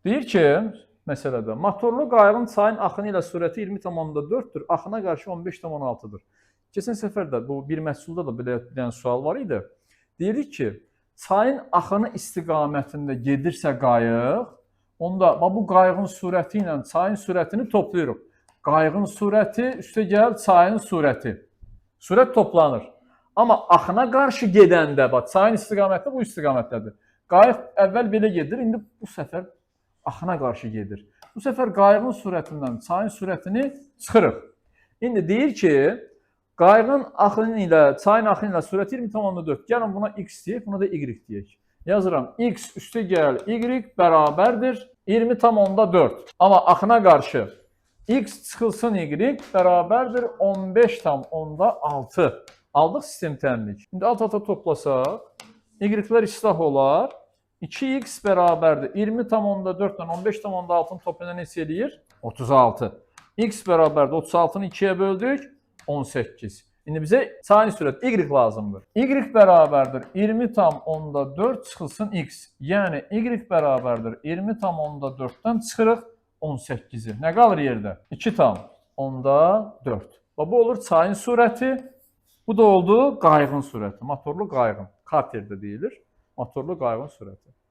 Deyir ki, məsələdə motorlu qayığın çayın axını ilə sürəti 20,4-dür, axına qarşı 15,6-dır. Keçən səfər də bu bir məhsulda da belə bir dənə sual var idi. Deyirik ki, çayın axını istiqamətində gedirsə qayıq, onda bu qayığın sürəti ilə çayın sürətini toplayırıq. Qayığın sürəti üstə gəl çayın sürəti. Sürət toplanır. Amma axına qarşı gedəndə, bax, çayın istiqaməti bu istiqamətdədir. Qayıq əvvəl belə gedir, indi bu səfər axına qarşı gedir. Bu səfər qayığın sürətindən çayın sürətini çıxırıq. İndi deyir ki, qayığın axını ilə çayın axını ilə sürəti 20,4. Gəlin buna x deyək, buna da y deyək. Yazıram x üstə gəl y bərabərdir 20,4. Amma axına qarşı x çıxılsın y bərabərdir 15,6. Aldıq sistem tənlik. İndi alt-alta toplasaq, y-lər islah olar. 2x bərabərdir 20,4 ilə 15,6-nı toplayanda neçə eləyir? 36. X bərabərdir 36-nı 2-yə böldük, 18. İndi bizə çayın sürəti y lazımdır. Y bərabərdir 20,4 çıxılsın x. Yəni y bərabərdir 20,4-dən çıxırıq 18-i. Nə qalır yerdə? 2,4. Bu olur çayın sürəti. Bu da oldu qayığın sürəti. Motorlu qayığın. Katerdə deyilir. Motorlu qayığın sürəti.